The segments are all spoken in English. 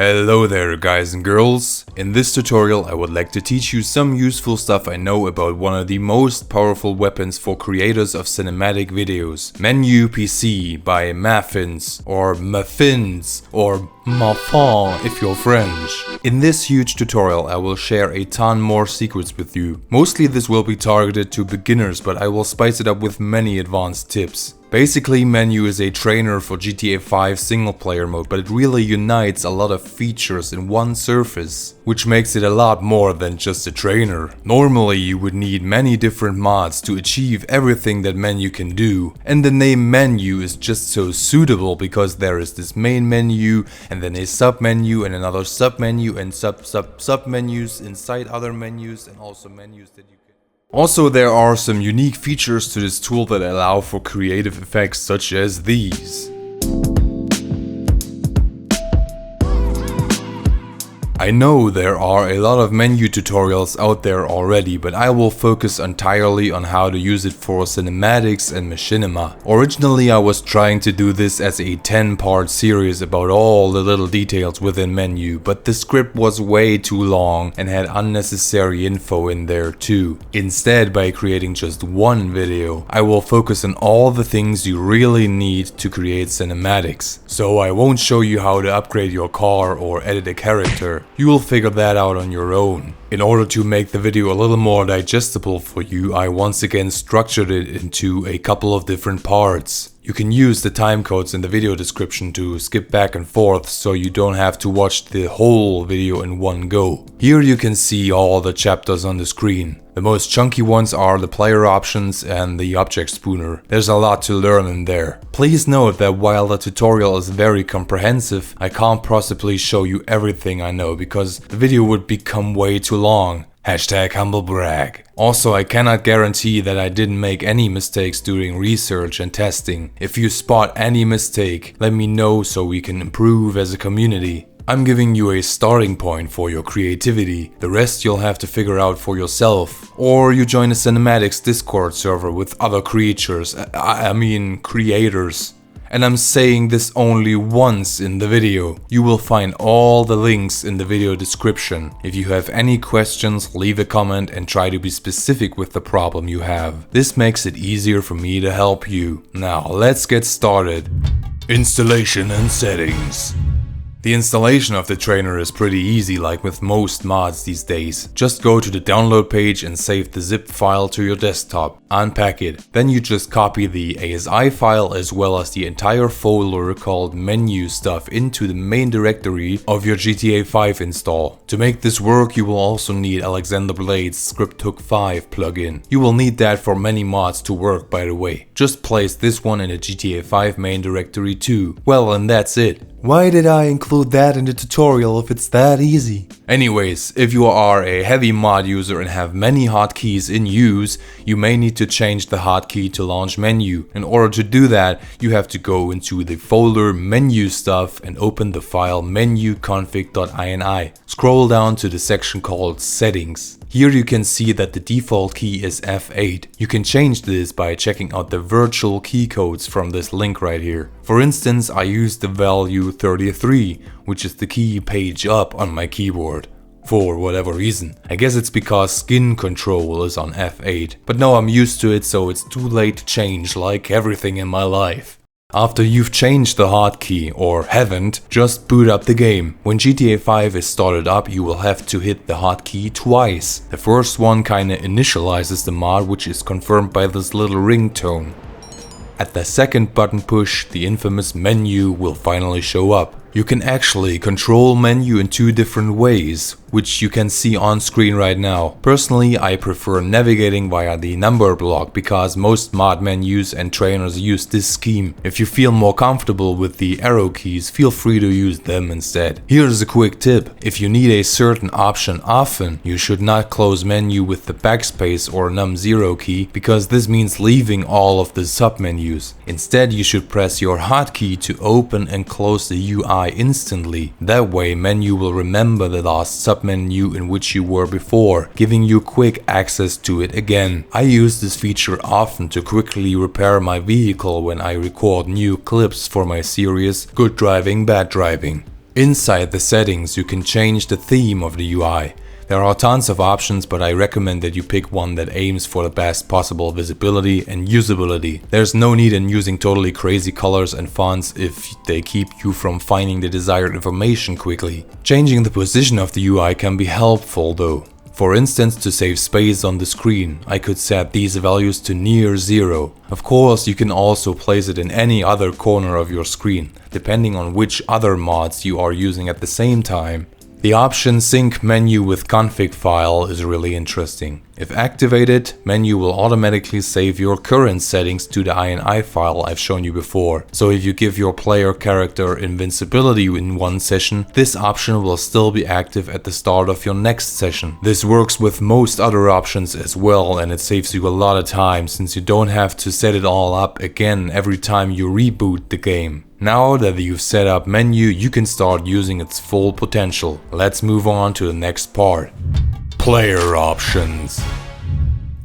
Hello there guys and girls. In this tutorial I would like to teach you some useful stuff I know about one of the most powerful weapons for creators of cinematic videos, Menu PC by Muffins or Muffins or Muffin if you're French. In this huge tutorial I will share a ton more secrets with you. Mostly this will be targeted to beginners, but I will spice it up with many advanced tips. Basically, Menu is a trainer for GTA 5 single player mode, but it really unites a lot of features in one surface, which makes it a lot more than just a trainer. Normally you would need many different mods to achieve everything that Menu can do, and the name Menu is just so suitable because there is this main menu and then a sub menu and another sub menu and sub menus inside other menus and also menus that you can. Also, there are some unique features to this tool that allow for creative effects such as these. I know there are a lot of menu tutorials out there already, but I will focus entirely on how to use it for cinematics and machinima. Originally I was trying to do this as a 10-part series about all the little details within Menu, but the script was way too long and had unnecessary info in there too. Instead, by creating just one video, I will focus on all the things you really need to create cinematics. So I won't show you how to upgrade your car or edit a character. You will figure that out on your own. In order to make the video a little more digestible for you, I once again structured it into a couple of different parts. You can use the timecodes in the video description to skip back and forth so you don't have to watch the whole video in one go. Here you can see all the chapters on the screen. The most chunky ones are the player options and the object spooner. There's a lot to learn in there. Please note that while the tutorial is very comprehensive, I can't possibly show you everything I know because the video would become way too long. #humblebrag. Also, I cannot guarantee that I didn't make any mistakes during research and testing. If you spot any mistake, let me know so we can improve as a community. I'm giving you a starting point for your creativity. The rest you'll have to figure out for yourself. Or you join a cinematics Discord server with other creatures, creators. And I'm saying this only once in the video. You will find all the links in the video description. If you have any questions, leave a comment and try to be specific with the problem you have. This makes it easier for me to help you. Now let's get started. Installation and settings. The installation of the trainer is pretty easy, like with most mods these days. Just go to the download page and save the zip file to your desktop. Unpack it. Then you just copy the ASI file as well as the entire folder called menu stuff into the main directory of your GTA 5 install. To make this work, you will also need Alexander Blade's ScriptHook 5 plugin. You will need that for many mods to work, by the way. Just place this one in the GTA 5 main directory too. Well, and that's it. Why did I include that in the tutorial if it's that easy? Anyways, if you are a heavy mod user and have many hotkeys in use, you may need to change the hotkey to launch Menu. In order to do that, you have to go into the folder menu stuff and open the file menuconfig.ini. Scroll down to the section called settings. Here you can see that the default key is F8. You can change this by checking out the virtual key codes from this link right here. For instance, I use the value 33, which is the key page up on my keyboard. For whatever reason. I guess it's because skin control is on F8. But now I'm used to it, so it's too late to change, like everything in my life. After you've changed the hotkey, or haven't, just boot up the game. When GTA 5 is started up, you will have to hit the hotkey twice. The first one kinda initializes the mod, which is confirmed by this little ringtone. At the second button push, the infamous menu will finally show up. You can actually control Menu in two different ways, which you can see on screen right now. Personally, I prefer navigating via the number block because most mod menus and trainers use this scheme. If you feel more comfortable with the arrow keys, feel free to use them instead. Here's a quick tip. If you need a certain option often, you should not close Menu with the backspace or num0 key because this means leaving all of the submenus. Instead, you should press your hotkey to open and close the UI instantly. That way, Menu will remember the last submenu in which you were before, giving you quick access to it again. I use this feature often to quickly repair my vehicle when I record new clips for my series Good Driving, Bad Driving. Inside the settings, you can change the theme of the UI. There are tons of options, but I recommend that you pick one that aims for the best possible visibility and usability. There's no need in using totally crazy colors and fonts if they keep you from finding the desired information quickly. Changing the position of the UI can be helpful though. For instance, to save space on the screen, I could set these values to near 0. Of course, you can also place it in any other corner of your screen, depending on which other mods you are using at the same time. The option Sync Menu with Config File is really interesting. If activated, Menu will automatically save your current settings to the INI file I've shown you before. So if you give your player character invincibility in one session, this option will still be active at the start of your next session. This works with most other options as well, and it saves you a lot of time since you don't have to set it all up again every time you reboot the game. Now that you've set up Menu, you can start using its full potential. Let's move on to the next part. Player options.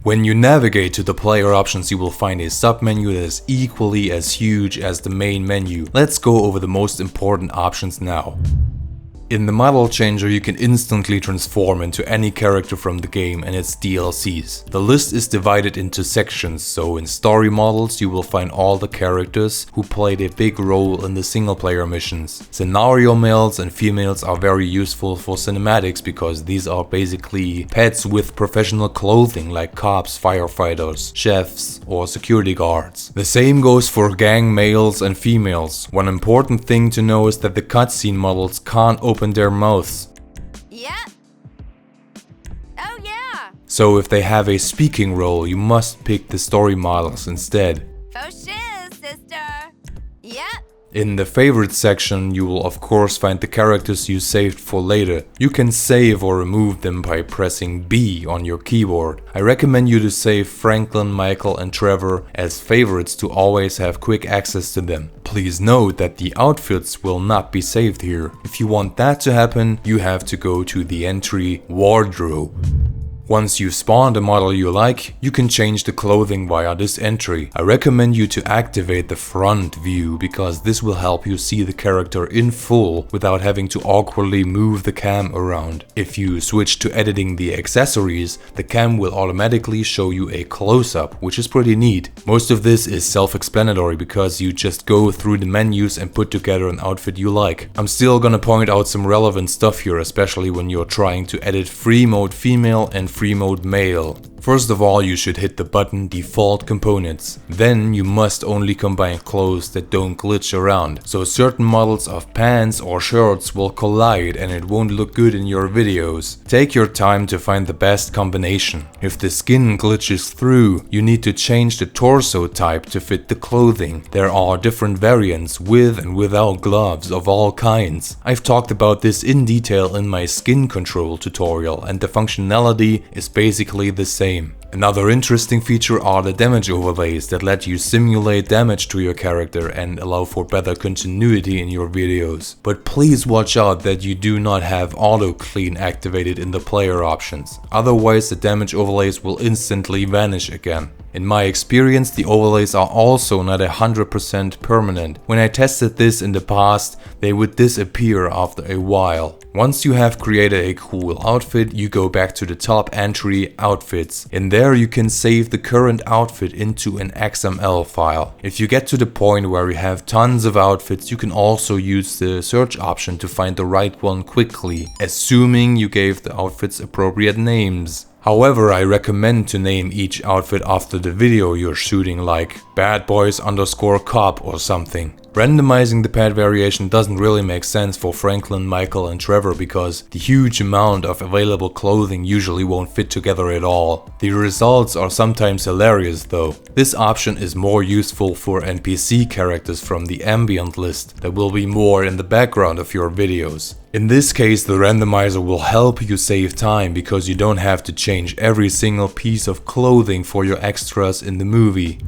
When you navigate to the player options, you will find a submenu that is equally as huge as the main menu. Let's go over the most important options now. In the model changer, you can instantly transform into any character from the game and its DLCs. The list is divided into sections, so in story models you will find all the characters who played a big role in the single player missions. Scenario males and females are very useful for cinematics because these are basically pets with professional clothing like cops, firefighters, chefs or security guards. The same goes for gang males and females. One important thing to know is that the cutscene models can't open their mouths. Yeah. Oh yeah. So if they have a speaking role, you must pick the story models instead. For sure, sister. Yep. In the favorites section, you will of course find the characters you saved for later. You can save or remove them by pressing B on your keyboard. I recommend you to save Franklin, Michael and Trevor as favorites to always have quick access to them. Please note that the outfits will not be saved here. If you want that to happen, you have to go to the entry Wardrobe. Once you've spawned a model you like, you can change the clothing via this entry. I recommend you to activate the front view because this will help you see the character in full without having to awkwardly move the cam around. If you switch to editing the accessories, the cam will automatically show you a close-up, which is pretty neat. Most of this is self-explanatory because you just go through the menus and put together an outfit you like. I'm still gonna point out some relevant stuff here, especially when you're trying to edit free mode female and free mode male. First of all, you should hit the button Default Components. Then you must only combine clothes that don't glitch around. So certain models of pants or shirts will collide and it won't look good in your videos. Take your time to find the best combination. If the skin glitches through, you need to change the torso type to fit the clothing. There are different variants with and without gloves of all kinds. I've talked about this in detail in my skin control tutorial and the functionality is basically the same. Another interesting feature are the damage overlays that let you simulate damage to your character and allow for better continuity in your videos. But please watch out that you do not have auto clean activated in the player options, otherwise the damage overlays will instantly vanish again. In my experience, the overlays are also not 100% permanent. When I tested this in the past, they would disappear after a while. Once you have created a cool outfit, you go back to the top entry, Outfits. In there you can save the current outfit into an XML file. If you get to the point where you have tons of outfits, you can also use the search option to find the right one quickly, assuming you gave the outfits appropriate names. However, I recommend to name each outfit after the video you're shooting, like Bad Boys _ Cop or something. Randomizing the pet variation doesn't really make sense for Franklin, Michael and Trevor because the huge amount of available clothing usually won't fit together at all. The results are sometimes hilarious though. This option is more useful for NPC characters from the ambient list that will be more in the background of your videos. In this case, the randomizer will help you save time because you don't have to change every single piece of clothing for your extras in the movie.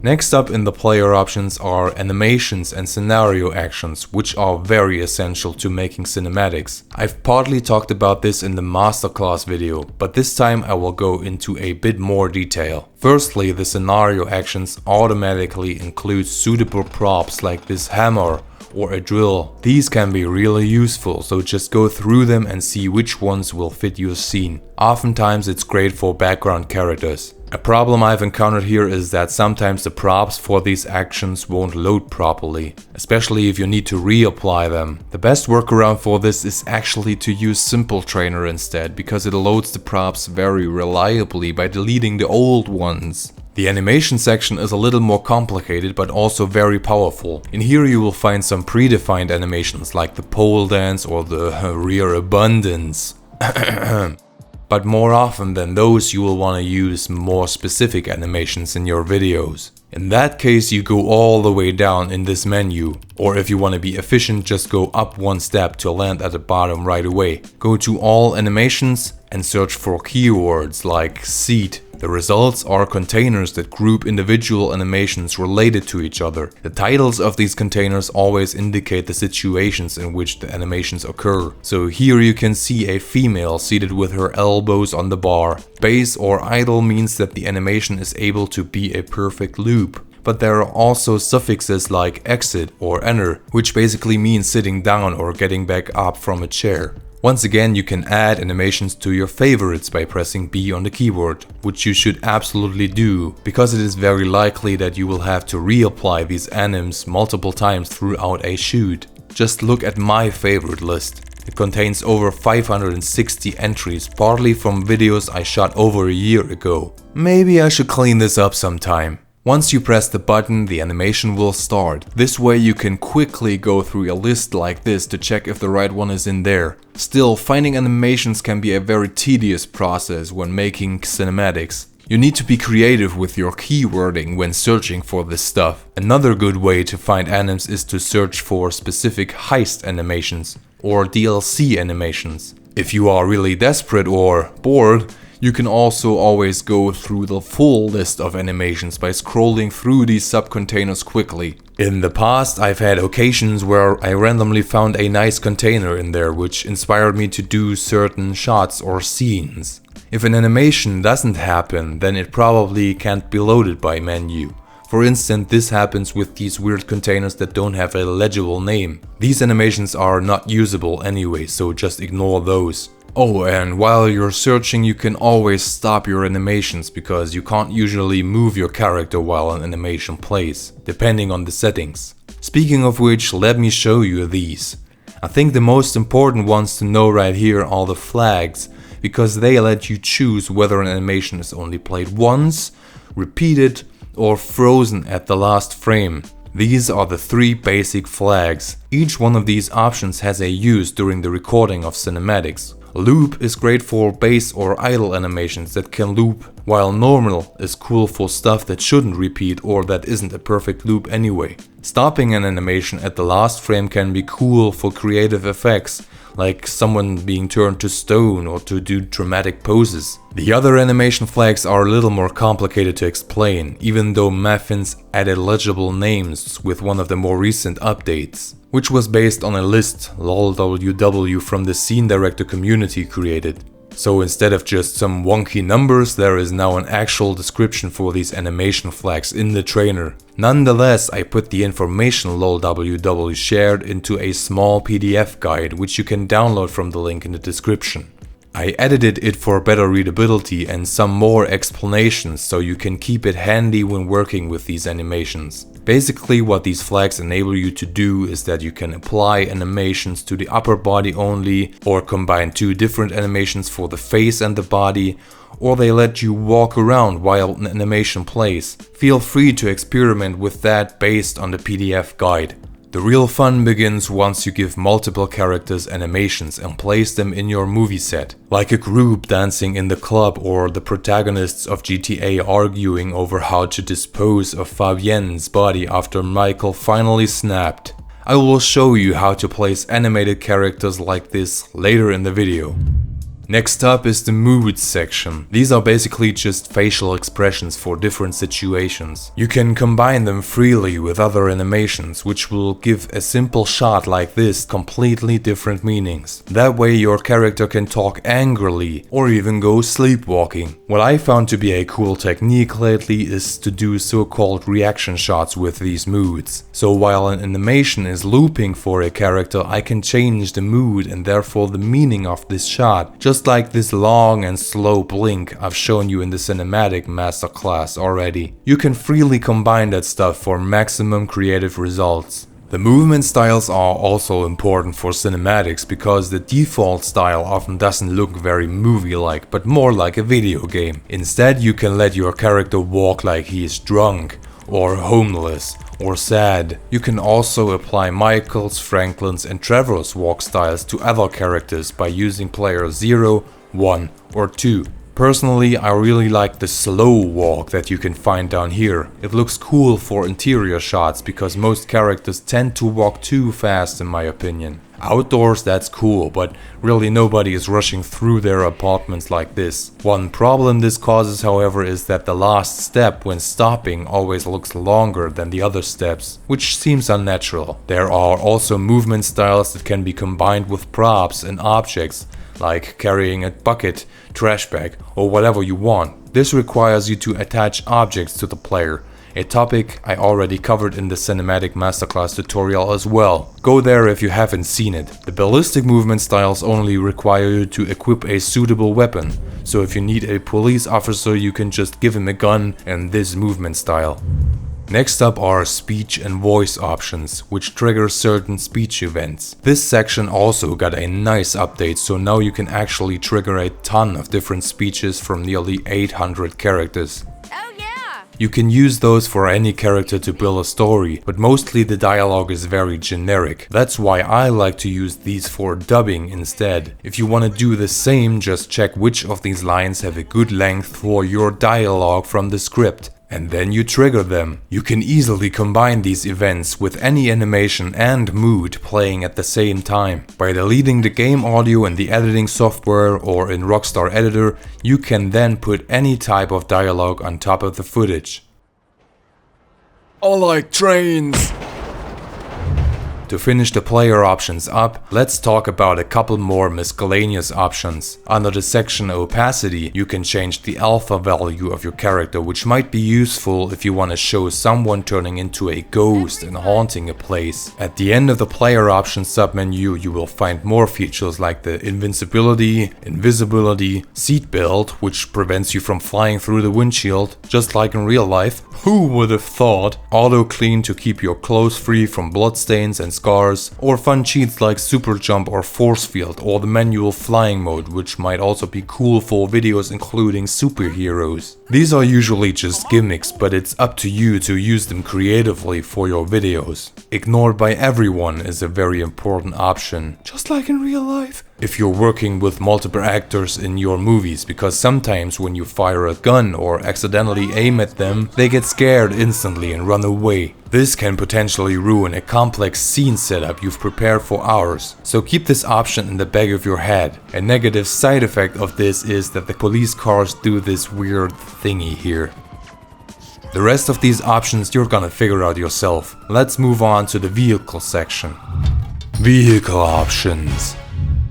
Next up in the player options are animations and scenario actions, which are very essential to making cinematics. I've partly talked about this in the masterclass video, but this time I will go into a bit more detail. Firstly, the scenario actions automatically include suitable props like this hammer or a drill. These can be really useful, so just go through them and see which ones will fit your scene. Oftentimes it's great for background characters. A problem I've encountered here is that sometimes the props for these actions won't load properly, especially if you need to reapply them. The best workaround for this is actually to use Simple Trainer instead, because it loads the props very reliably by deleting the old ones. The animation section is a little more complicated but also very powerful. In here you will find some predefined animations like the pole dance or the rear abundance. But more often than those, you will want to use more specific animations in your videos. In that case, you go all the way down in this menu. Or if you want to be efficient, just go up one step to land at the bottom right away. Go to all animations and search for keywords like seed. The results are containers that group individual animations related to each other. The titles of these containers always indicate the situations in which the animations occur. So here you can see a female seated with her elbows on the bar. Base or idle means that the animation is able to be a perfect loop. But there are also suffixes like exit or enter, which basically means sitting down or getting back up from a chair. Once again, you can add animations to your favorites by pressing B on the keyboard, which you should absolutely do, because it is very likely that you will have to reapply these animes multiple times throughout a shoot. Just look at my favorite list. It contains over 560 entries, partly from videos I shot over a year ago. Maybe I should clean this up sometime. Once you press the button, the animation will start. This way you can quickly go through a list like this to check if the right one is in there. Still, finding animations can be a very tedious process when making cinematics. You need to be creative with your keywording when searching for this stuff. Another good way to find animes is to search for specific heist animations or DLC animations. If you are really desperate or bored, you can also always go through the full list of animations by scrolling through these subcontainers quickly. In the past, I've had occasions where I randomly found a nice container in there which inspired me to do certain shots or scenes. If an animation doesn't happen, then it probably can't be loaded by menu. For instance, this happens with these weird containers that don't have a legible name. These animations are not usable anyway, so just ignore those. Oh, and while you're searching, you can always stop your animations, because you can't usually move your character while an animation plays, depending on the settings. Speaking of which, let me show you these. I think the most important ones to know right here are the flags, because they let you choose whether an animation is only played once, repeated, or frozen at the last frame. These are the three basic flags. Each one of these options has a use during the recording of cinematics. Loop is great for base or idle animations that can loop, while normal is cool for stuff that shouldn't repeat or that isn't a perfect loop anyway. Stopping an animation at the last frame can be cool for creative effects, like someone being turned to stone or to do dramatic poses. The other animation flags are a little more complicated to explain, even though Muffins added legible names with one of the more recent updates, which was based on a list lolww from the Scene Director community created. So instead of just some wonky numbers, there is now an actual description for these animation flags in the trainer. Nonetheless, I put the information lolww shared into a small PDF guide, which you can download from the link in the description. I edited it for better readability and some more explanations, so you can keep it handy when working with these animations. Basically, what these flags enable you to do is that you can apply animations to the upper body only, or combine two different animations for the face and the body, or they let you walk around while an animation plays. Feel free to experiment with that based on the PDF guide. The real fun begins once you give multiple characters animations and place them in your movie set, like a group dancing in the club or the protagonists of GTA arguing over how to dispose of Fabienne's body after Michael finally snapped. I will show you how to place animated characters like this later in the video. Next up is the mood section. These are basically just facial expressions for different situations. You can combine them freely with other animations, which will give a simple shot like this completely different meanings. That way your character can talk angrily or even go sleepwalking. What I found to be a cool technique lately is to do so-called reaction shots with these moods. So while an animation is looping for a character, I can change the mood and therefore the meaning of this shot, just like this long and slow blink I've shown you in the cinematic masterclass already. You can freely combine that stuff for maximum creative results. The movement styles are also important for cinematics because the default style often doesn't look very movie-like, but more like a video game. Instead, you can let your character walk like he is drunk, or homeless, or sad. You can also apply Michael's, Franklin's and Trevor's walk styles to other characters by using player 0, 1 or 2. Personally, I really like the slow walk that you can find down here. It looks cool for interior shots because most characters tend to walk too fast in my opinion. Outdoors that's cool, but really nobody is rushing through their apartments like this. One problem this causes, however, is that the last step when stopping always looks longer than the other steps, which seems unnatural. There are also movement styles that can be combined with props and objects, like carrying a bucket, trash bag, or whatever you want. This requires you to attach objects to the player, a topic I already covered in the Cinematic Masterclass tutorial as well. Go there if you haven't seen it. The ballistic movement styles only require you to equip a suitable weapon, so if you need a police officer you can just give him a gun and this movement style. Next up are speech and voice options, which trigger certain speech events. This section also got a nice update, so now you can actually trigger a ton of different speeches from nearly 800 characters. Oh yeah! You can use those for any character to build a story, but mostly the dialogue is very generic. That's why I like to use these for dubbing instead. If you want to do the same, just check which of these lines have a good length for your dialogue from the script, and then you trigger them. You can easily combine these events with any animation and mood playing at the same time. By deleting the game audio in the editing software or in Rockstar Editor, you can then put any type of dialogue on top of the footage. I like trains! To finish the player options up, let's talk about a couple more miscellaneous options. Under the section opacity, you can change the alpha value of your character, which might be useful if you want to show someone turning into a ghost and haunting a place. At the end of the player options submenu, you will find more features like the invincibility, invisibility, seatbelt, which prevents you from flying through the windshield, just like in real life. Who would have thought? Auto clean to keep your clothes free from bloodstains and scars, or fun cheats like super jump or force field, or the manual flying mode, which might also be cool for videos including superheroes. These are usually just gimmicks, but it's up to you to use them creatively for your videos. Ignored by everyone is a very important option, just like in real life. If you're working with multiple actors in your movies, because sometimes when you fire a gun or accidentally aim at them, they get scared instantly and run away. This can potentially ruin a complex scene setup you've prepared for hours, so keep this option in the back of your head. A negative side effect of this is that the police cars do this weird thingy here. The rest of these options you're gonna figure out yourself. Let's move on to the vehicle section. Vehicle options.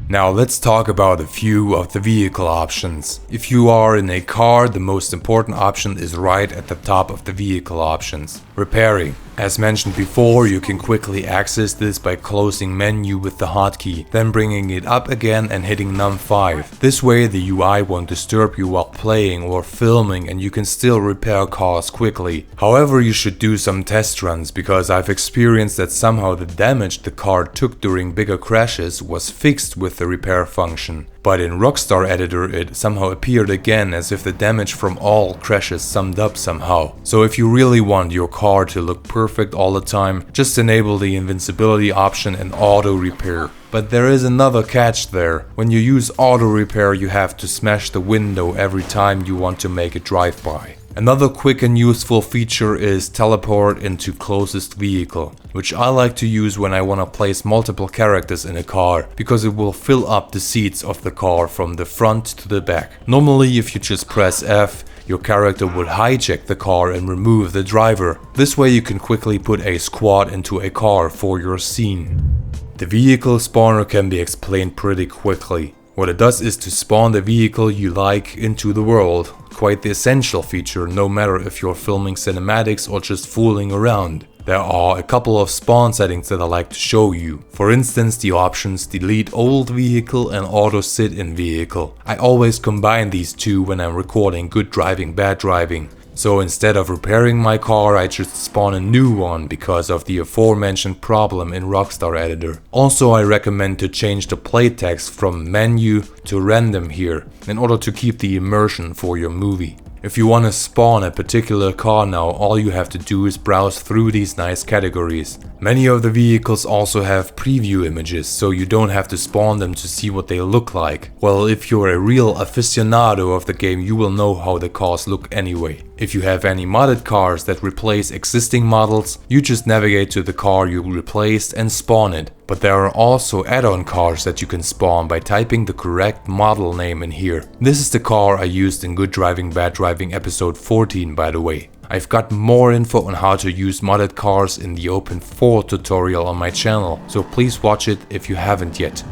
Now let's talk about a few of the vehicle options. If you are in a car, the most important option is right at the top of the vehicle options. Repairing. As mentioned before, you can quickly access this by closing menu with the hotkey, then bringing it up again and hitting num5. This way the UI won't disturb you while playing or filming and you can still repair cars quickly. However, you should do some test runs, because I've experienced that somehow the damage the car took during bigger crashes was fixed with the repair function. But in Rockstar Editor it somehow appeared again as if the damage from all crashes summed up somehow. So if you really want your car to look perfect all the time, just enable the invincibility option and auto repair. But there is another catch there. When you use auto repair, you have to smash the window every time you want to make a drive-by. Another quick and useful feature is teleport into closest vehicle, which I like to use when I want to place multiple characters in a car, because it will fill up the seats of the car from the front to the back. Normally, if you just press F, your character would hijack the car and remove the driver. This way you can quickly put a squad into a car for your scene. The vehicle spawner can be explained pretty quickly. What it does is to spawn the vehicle you like into the world. Quite the essential feature, no matter if you're filming cinematics or just fooling around. There are a couple of spawn settings that I like to show you. For instance, the options delete old vehicle and auto sit in vehicle. I always combine these two when I'm recording good driving, bad driving. So instead of repairing my car, I just spawn a new one because of the aforementioned problem in Rockstar Editor. Also, I recommend to change the play text from menu to random here, in order to keep the immersion for your movie. If you want to spawn a particular car now, all you have to do is browse through these nice categories. Many of the vehicles also have preview images, so you don't have to spawn them to see what they look like. Well, if you're a real aficionado of the game, you will know how the cars look anyway. If you have any modded cars that replace existing models, you just navigate to the car you replaced and spawn it. But there are also add-on cars that you can spawn by typing the correct model name in here. This is the car I used in Good Driving Bad Driving episode 14, by the way. I've got more info on how to use modded cars in the Open4 tutorial on my channel, so please watch it if you haven't yet.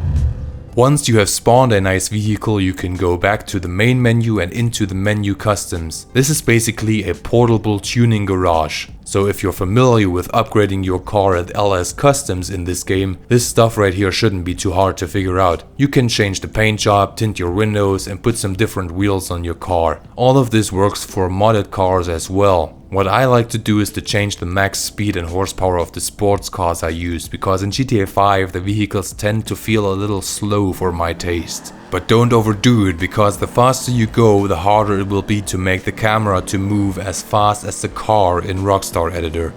Once you have spawned a nice vehicle, you can go back to the main menu and into the menu customs. This is basically a portable tuning garage. So if you're familiar with upgrading your car at LS Customs in this game, this stuff right here shouldn't be too hard to figure out. You can change the paint job, tint your windows and put some different wheels on your car. All of this works for modded cars as well. What I like to do is to change the max speed and horsepower of the sports cars I use, because in GTA 5 the vehicles tend to feel a little slow for my taste. But don't overdo it, because the faster you go, the harder it will be to make the camera to move as fast as the car in Rockstar Editor.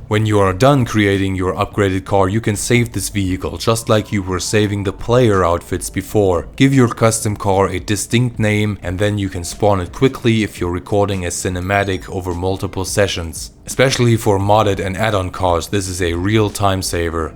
When you are done creating your upgraded car, you can save this vehicle just like you were saving the player outfits before. Give your custom car a distinct name and then you can spawn it quickly if you're recording a cinematic over multiple sessions. Especially for modded and add-on cars, this is a real time saver.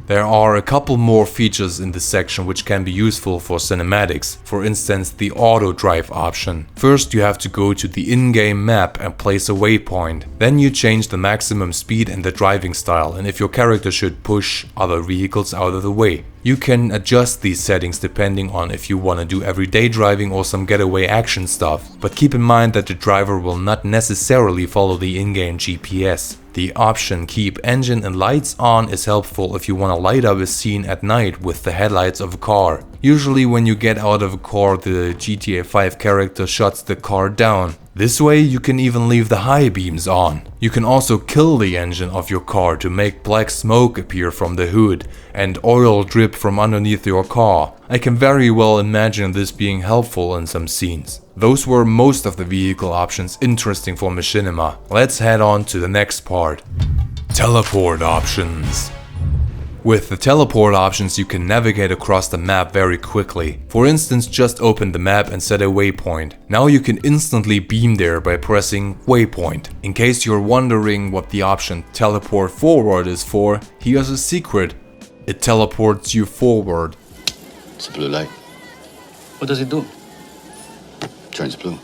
There are a couple more features in this section which can be useful for cinematics, for instance the auto drive option. First you have to go to the in-game map and place a waypoint. Then you change the maximum speed and the driving style, and if your character should push other vehicles out of the way. You can adjust these settings depending on if you want to do everyday driving or some getaway action stuff, but keep in mind that the driver will not necessarily follow the in-game GPS. The option keep engine and lights on is helpful if you want to light up a scene at night with the headlights of a car. Usually when you get out of a car, the GTA 5 character shuts the car down. This way you can even leave the high beams on. You can also kill the engine of your car to make black smoke appear from the hood and oil drip from underneath your car. I can very well imagine this being helpful in some scenes. Those were most of the vehicle options interesting for Machinima. Let's head on to the next part. Teleport options. With the teleport options you can navigate across the map very quickly. For instance, just open the map and set a waypoint. Now you can instantly beam there by pressing waypoint. In case you're wondering what the option teleport forward is for, here's a secret. It teleports you forward. It's a blue light. What does it do? Turns blue.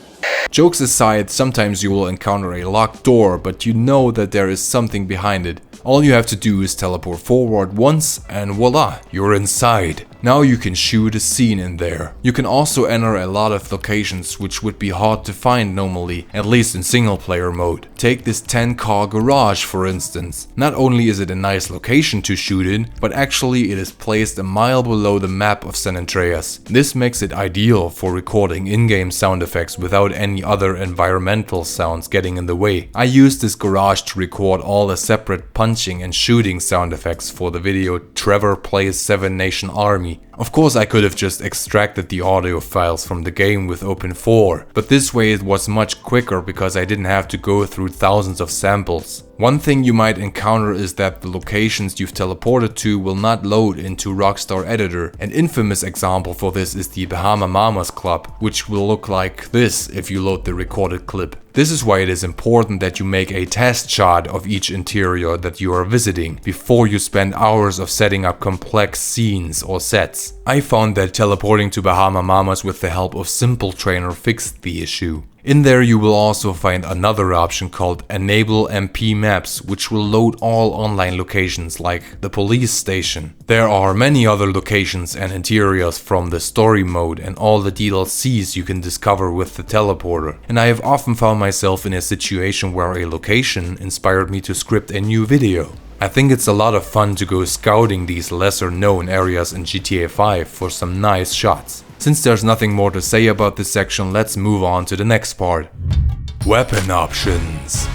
Jokes aside, sometimes you will encounter a locked door, but you know that there is something behind it. All you have to do is teleport forward once and voila, you're inside. Now you can shoot a scene in there. You can also enter a lot of locations which would be hard to find normally, at least in single player mode. Take this 10-car garage for instance. Not only is it a nice location to shoot in, but actually it is placed a mile below the map of San Andreas. This makes it ideal for recording in-game sound effects without any other environmental sounds getting in the way. I used this garage to record all the separate punching and shooting sound effects for the video Trevor Plays Seven Nation Army. Of course I could have just extracted the audio files from the game with OpenIV, but this way it was much quicker because I didn't have to go through thousands of samples. One thing you might encounter is that the locations you've teleported to will not load into Rockstar Editor. An infamous example for this is the Bahama Mamas Club, which will look like this if you load the recorded clip. This is why it is important that you make a test shot of each interior that you are visiting before you spend hours of setting up complex scenes or sets. I found that teleporting to Bahama Mamas with the help of Simple Trainer fixed the issue. In there you will also find another option called Enable MP Maps, which will load all online locations like the police station. There are many other locations and interiors from the story mode and all the DLCs you can discover with the teleporter. And I have often found myself in a situation where a location inspired me to script a new video. I think it's a lot of fun to go scouting these lesser known areas in GTA 5 for some nice shots. Since there's nothing more to say about this section, let's move on to the next part. Weapon options.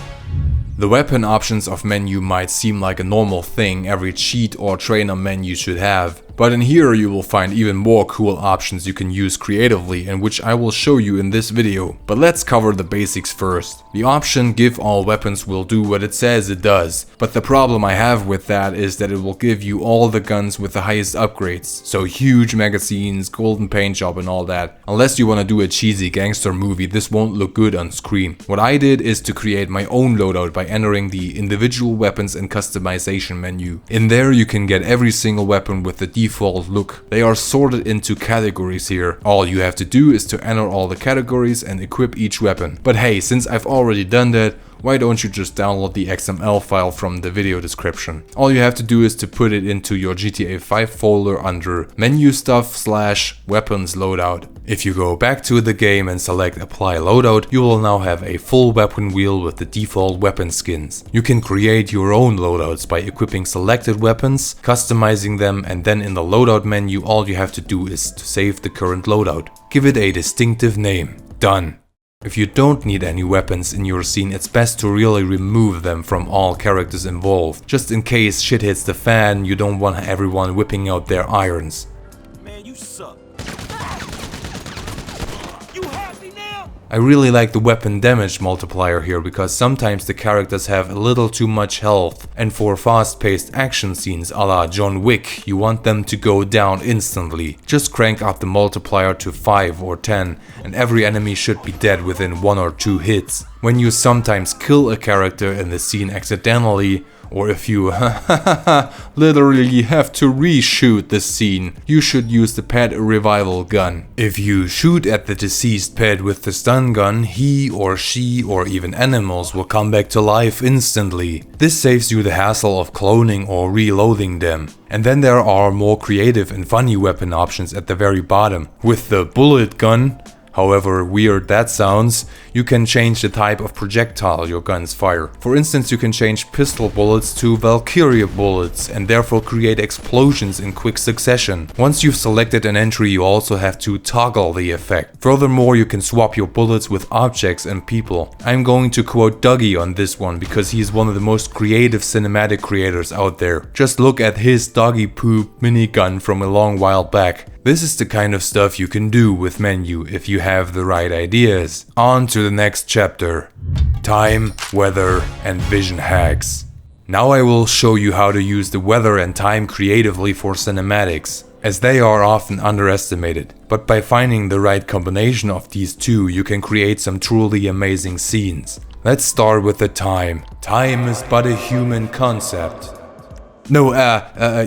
The weapon options of menu might seem like a normal thing every cheat or trainer menu should have, but in here you will find even more cool options you can use creatively and which I will show you in this video. But let's cover the basics first. The option give all weapons will do what it says it does, but the problem I have with that is that it will give you all the guns with the highest upgrades, so huge magazines, golden paint job and all that. Unless you want to do a cheesy gangster movie, this won't look good on screen. What I did is to create my own loadout by entering the individual weapons and customization menu. In there you can get every single weapon with the default look. They are sorted into categories here. All you have to do is to enter all the categories and equip each weapon. But hey, since I've already done that, why don't you just download the XML file from the video description? All you have to do is to put it into your GTA 5 folder under menu stuff/weapons loadout. If you go back to the game and select apply loadout, you will now have a full weapon wheel with the default weapon skins. You can create your own loadouts by equipping selected weapons, customizing them, and then in the loadout menu all you have to do is to save the current loadout. Give it a distinctive name. Done. If you don't need any weapons in your scene, it's best to really remove them from all characters involved. Just in case shit hits the fan, you don't want everyone whipping out their irons. Man, you suck. You happy now? I really like the weapon damage multiplier here because sometimes the characters have a little too much health, and for fast-paced action scenes a la John Wick you want them to go down instantly. Just crank up the multiplier to 5 or 10 and every enemy should be dead within 1 or 2 hits. When you sometimes kill a character in the scene accidentally, or if you literally have to reshoot the scene, you should use the pet revival gun. If you shoot at the deceased pet with the stun gun, he or she or even animals will come back to life instantly. This saves you the hassle of cloning or reloading them. And then there are more creative and funny weapon options at the very bottom. With the bullet gun, however weird that sounds, you can change the type of projectile your guns fire. For instance, you can change pistol bullets to Valkyria bullets and therefore create explosions in quick succession. Once you've selected an entry, you also have to toggle the effect. Furthermore, you can swap your bullets with objects and people. I'm going to quote Dougie on this one because he's one of the most creative cinematic creators out there. Just look at his doggy poop minigun from a long while back. This is the kind of stuff you can do with menu if you have the right ideas. On to the next chapter. Time, weather, and vision hacks. Now I will show you how to use the weather and time creatively for cinematics, as they are often underestimated. But by finding the right combination of these two, you can create some truly amazing scenes. Let's start with the time. Time is but a human concept. No,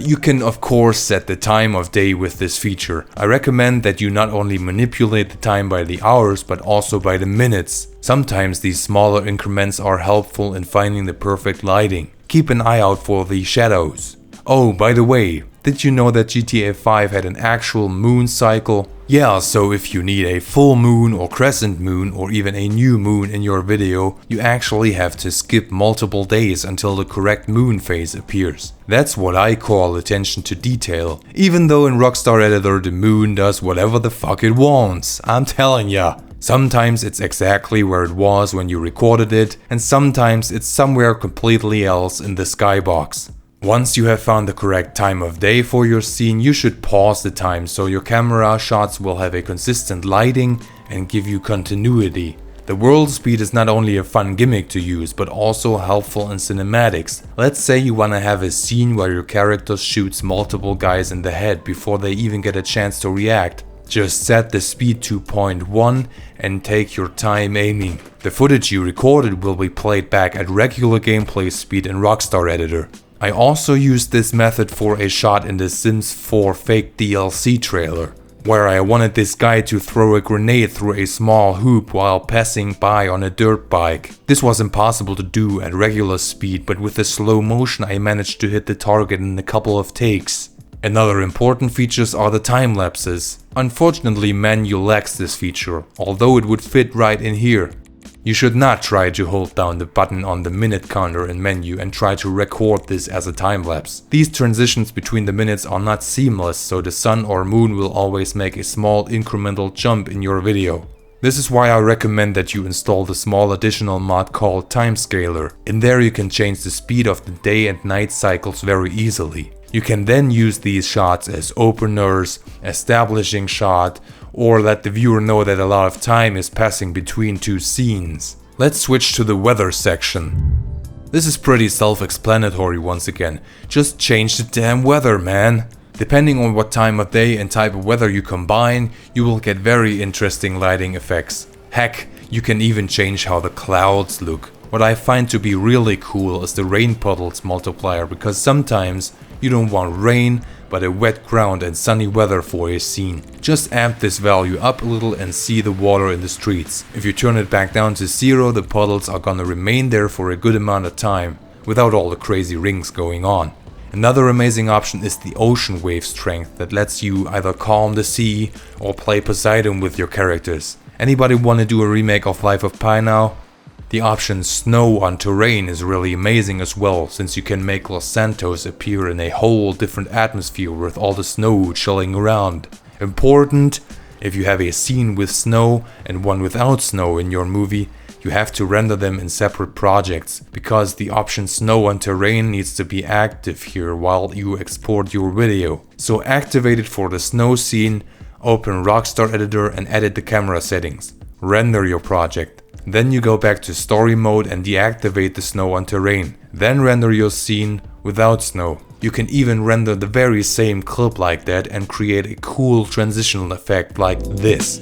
you can of course set the time of day with this feature. I recommend that you not only manipulate the time by the hours, but also by the minutes. Sometimes these smaller increments are helpful in finding the perfect lighting. Keep an eye out for the shadows. Oh, by the way, did you know that GTA 5 had an actual moon cycle? Yeah, so if you need a full moon or crescent moon or even a new moon in your video, you actually have to skip multiple days until the correct moon phase appears. That's what I call attention to detail. Even though in Rockstar Editor the moon does whatever the fuck it wants, I'm telling ya. Sometimes it's exactly where it was when you recorded it, and sometimes it's somewhere completely else in the skybox. Once you have found the correct time of day for your scene, you should pause the time so your camera shots will have a consistent lighting and give you continuity. The world speed is not only a fun gimmick to use, but also helpful in cinematics. Let's say you wanna have a scene where your character shoots multiple guys in the head before they even get a chance to react. Just set the speed to 0.1 and take your time aiming. The footage you recorded will be played back at regular gameplay speed in Rockstar Editor. I also used this method for a shot in the Sims 4 fake DLC trailer, where I wanted this guy to throw a grenade through a small hoop while passing by on a dirt bike. This was impossible to do at regular speed, but with the slow motion I managed to hit the target in a couple of takes. Another important features are the time lapses. Unfortunately, Menu lacks this feature, although it would fit right in here. You should not try to hold down the button on the minute counter in Menu and try to record this as a time lapse. These transitions between the minutes are not seamless, so the sun or moon will always make a small incremental jump in your video. This is why I recommend that you install the small additional mod called Timescaler. In there you can change the speed of the day and night cycles very easily. You can then use these shots as openers, establishing shot, or let the viewer know that a lot of time is passing between two scenes. Let's switch to the weather section. This is pretty self-explanatory once again. Just change the damn weather, man. Depending on what time of day and type of weather you combine, you will get very interesting lighting effects. Heck, you can even change how the clouds look. What I find to be really cool is the rain puddles multiplier, because sometimes you don't want rain, but a wet ground and sunny weather for a scene. Just amp this value up a little and see the water in the streets. If you turn it back down to 0, the puddles are gonna remain there for a good amount of time, without all the crazy rings going on. Another amazing option is the ocean wave strength that lets you either calm the sea or play Poseidon with your characters. Anybody wanna do a remake of Life of Pi now? The option Snow on Terrain is really amazing as well, since you can make Los Santos appear in a whole different atmosphere with all the snow chilling around. Important, if you have a scene with snow and one without snow in your movie, you have to render them in separate projects, because the option Snow on Terrain needs to be active here while you export your video. So activate it for the snow scene, open Rockstar Editor and edit the camera settings. Render your project. Then you go back to story mode and deactivate the Snow on Terrain. Then render your scene without snow. You can even render the very same clip like that and create a cool transitional effect like this.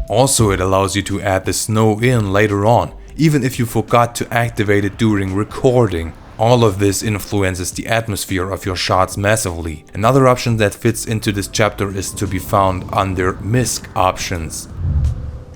Also, it allows you to add the snow in later on, even if you forgot to activate it during recording. All of this influences the atmosphere of your shots massively. Another option that fits into this chapter is to be found under MISC options.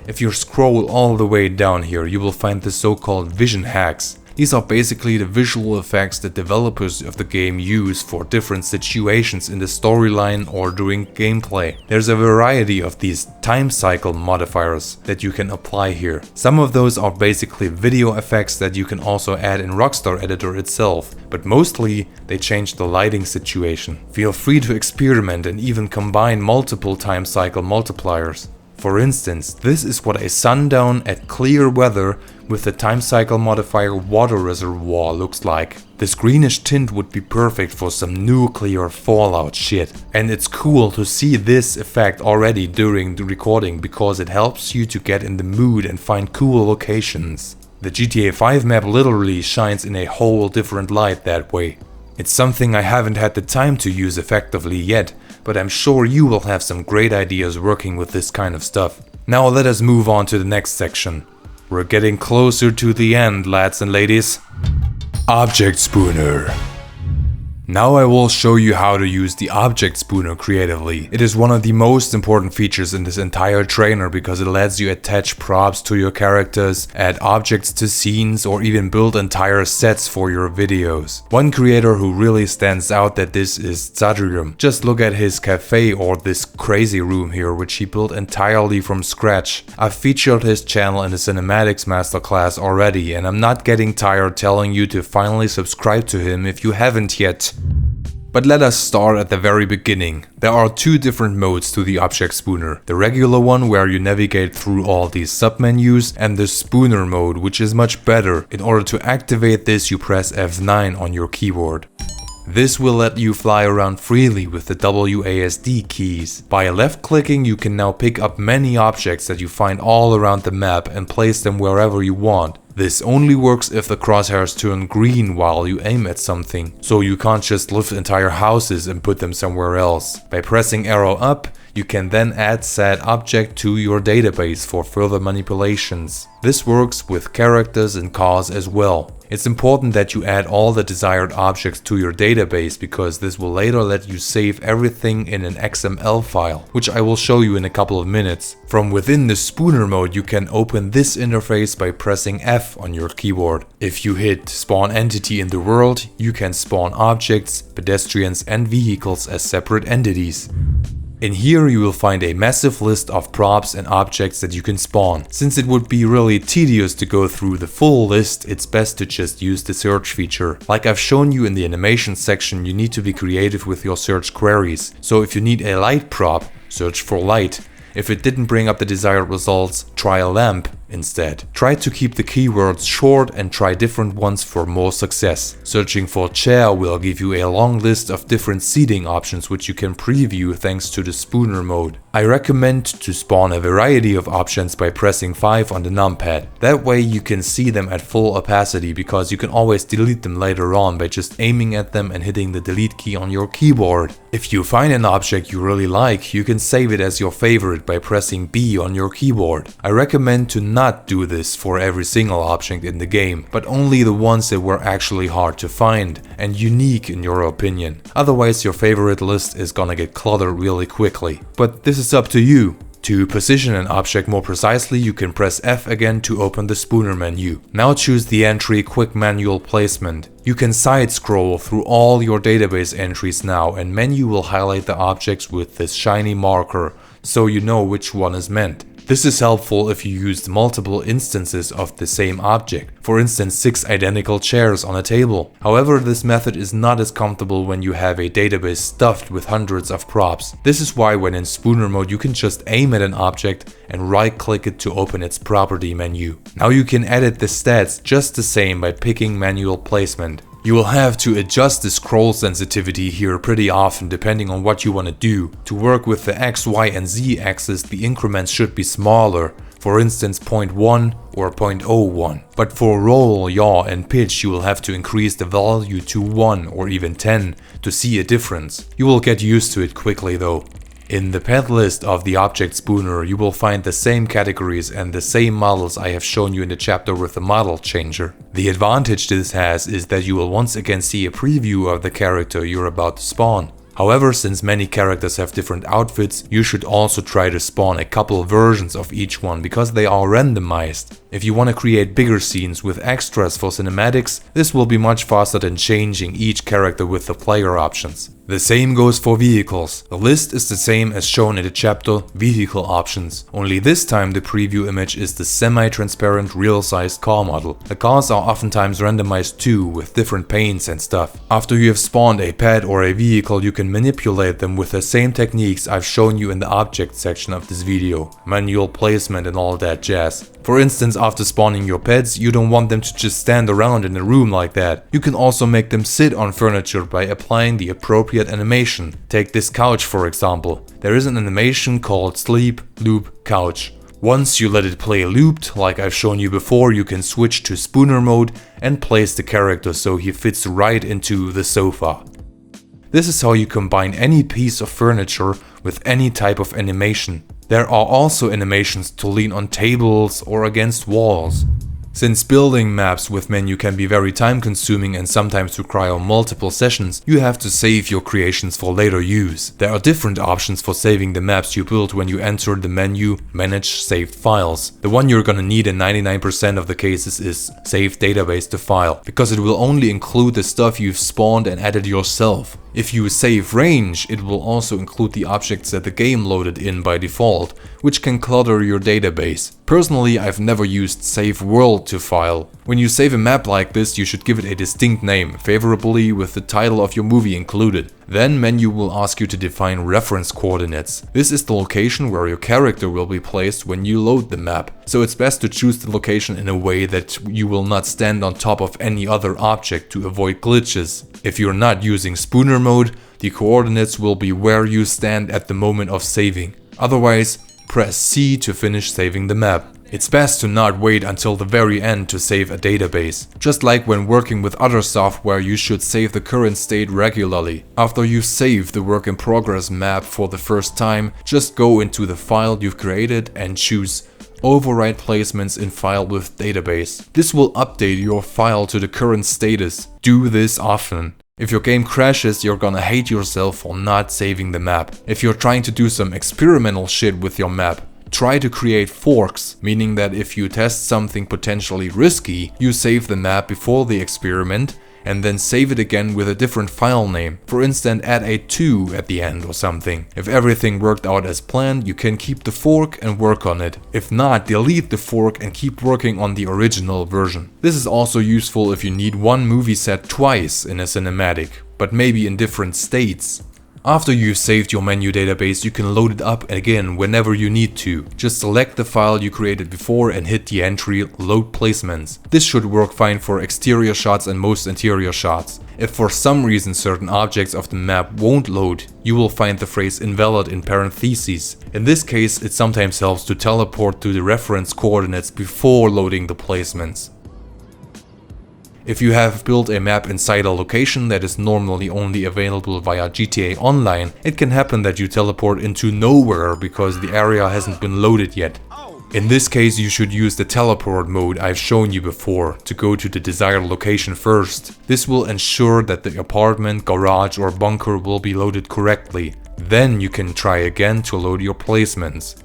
If you scroll all the way down here, you will find the so-called vision hacks. These are basically the visual effects that developers of the game use for different situations in the storyline or during gameplay. There's a variety of these time cycle modifiers that you can apply here. Some of those are basically video effects that you can also add in Rockstar Editor itself, but mostly they change the lighting situation. Feel free to experiment and even combine multiple time cycle multipliers. For instance, this is what a sundown at clear weather with the time cycle modifier water reservoir looks like. This greenish tint would be perfect for some nuclear fallout shit. And it's cool to see this effect already during the recording, because it helps you to get in the mood and find cool locations. The GTA 5 map literally shines in a whole different light that way. It's something I haven't had the time to use effectively yet, but I'm sure you will have some great ideas working with this kind of stuff. Now let us move on to the next section. We're getting closer to the end, lads and ladies. Object Spooner. Now I will show you how to use the Object Spooner creatively. It is one of the most important features in this entire trainer, because it lets you attach props to your characters, add objects to scenes, or even build entire sets for your videos. One creator who really stands out that this is Zadrium. Just look at his cafe or this crazy room here, which he built entirely from scratch. I've featured his channel in the cinematics masterclass already, and I'm not getting tired telling you to finally subscribe to him if you haven't yet. But let us start at the very beginning. There are two different modes to the Object Spooner. The regular one where you navigate through all these submenus, and the Spooner mode, which is much better. In order to activate this, you press F9 on your keyboard. This will let you fly around freely with the WASD keys. By left clicking, you can now pick up many objects that you find all around the map and place them wherever you want. This only works if the crosshairs turn green while you aim at something, so you can't just lift entire houses and put them somewhere else. By pressing arrow up, you can then add said object to your database for further manipulations. This works with characters and cars as well. It's important that you add all the desired objects to your database because this will later let you save everything in an XML file, which I will show you in a couple of minutes. From within the Spooner mode, you can open this interface by pressing F on your keyboard. If you hit spawn entity in the world, you can spawn objects, pedestrians and vehicles as separate entities. In here you will find a massive list of props and objects that you can spawn. Since it would be really tedious to go through the full list, it's best to just use the search feature. Like I've shown you in the animation section, you need to be creative with your search queries. So if you need a light prop, search for light. If it didn't bring up the desired results, try a lamp instead. Try to keep the keywords short and try different ones for more success. Searching for chair will give you a long list of different seating options which you can preview thanks to the Spooner mode. I recommend to spawn a variety of options by pressing 5 on the numpad. That way you can see them at full opacity because you can always delete them later on by just aiming at them and hitting the delete key on your keyboard. If you find an object you really like, you can save it as your favorite by pressing B on your keyboard. I recommend to not do this for every single object in the game, but only the ones that were actually hard to find and unique in your opinion. Otherwise your favorite list is gonna get cluttered really quickly. But this is up to you. To position an object more precisely, you can press F again to open the Spooner menu. Now choose the entry Quick Manual Placement. You can side scroll through all your database entries now, and menu will highlight the objects with this shiny marker, so you know which one is meant. This is helpful if you used multiple instances of the same object, for instance 6 identical chairs on a table. However, this method is not as comfortable when you have a database stuffed with hundreds of props. This is why when in Spooner mode you can just aim at an object and right click it to open its property menu. Now you can edit the stats just the same by picking manual placement. You will have to adjust the scroll sensitivity here pretty often depending on what you want to do. To work with the X, Y and Z axis, the increments should be smaller, for instance 0.1 or 0.01. But for roll, yaw and pitch you will have to increase the value to 1 or even 10 to see a difference. You will get used to it quickly though. In the path list of the Object Spooner, you will find the same categories and the same models I have shown you in the chapter with the model changer. The advantage this has is that you will once again see a preview of the character you're about to spawn. However, since many characters have different outfits, you should also try to spawn a couple versions of each one because they are randomized. If you want to create bigger scenes with extras for cinematics, this will be much faster than changing each character with the player options. The same goes for vehicles. The list is the same as shown in the chapter Vehicle Options, only this time the preview image is the semi-transparent real-sized car model. The cars are oftentimes randomized too, with different paints and stuff. After you have spawned a pet or a vehicle, you can manipulate them with the same techniques I've shown you in the object section of this video, manual placement and all that jazz. For instance, after spawning your pets, you don't want them to just stand around in a room like that. You can also make them sit on furniture by applying the appropriate animation. Take this couch for example. There is an animation called Sleep Loop Couch. Once you let it play looped, like I've shown you before, you can switch to Spooner mode and place the character so he fits right into the sofa. This is how you combine any piece of furniture with any type of animation. There are also animations to lean on tables or against walls. Since building maps with menu can be very time consuming and sometimes require multiple sessions, you have to save your creations for later use. There are different options for saving the maps you build when you enter the menu Manage Saved Files. The one you're gonna need in 99% of the cases is Save Database to File, because it will only include the stuff you've spawned and added yourself. If you save range, it will also include the objects that the game loaded in by default, which can clutter your database. Personally, I've never used Save World to file. When you save a map like this, you should give it a distinct name, favorably with the title of your movie included. Then menu will ask you to define reference coordinates. This is the location where your character will be placed when you load the map. So it's best to choose the location in a way that you will not stand on top of any other object to avoid glitches. If you're not using spooner mode, the coordinates will be where you stand at the moment of saving. Otherwise, press C to finish saving the map. It's best to not wait until the very end to save a database. Just like when working with other software, you should save the current state regularly. After you've saved the work in progress map for the first time, just go into the file you've created and choose Overwrite placements in file with database. This will update your file to the current status. Do this often. If your game crashes, you're gonna hate yourself for not saving the map. If you're trying to do some experimental shit with your map, try to create forks, meaning that if you test something potentially risky, you save the map before the experiment and then save it again with a different file name. For instance, add a 2 at the end or something. If everything worked out as planned, you can keep the fork and work on it. If not, delete the fork and keep working on the original version. This is also useful if you need one movie set twice in a cinematic, but maybe in different states. After you've saved your menu database, you can load it up again whenever you need to. Just select the file you created before and hit the entry Load Placements. This should work fine for exterior shots and most interior shots. If for some reason certain objects of the map won't load, you will find the phrase invalid in parentheses. In this case, it sometimes helps to teleport to the reference coordinates before loading the placements. If you have built a map inside a location that is normally only available via GTA Online, it can happen that you teleport into nowhere because the area hasn't been loaded yet. In this case, you should use the teleport mode I've shown you before to go to the desired location first. This will ensure that the apartment, garage or bunker will be loaded correctly. Then you can try again to load your placements.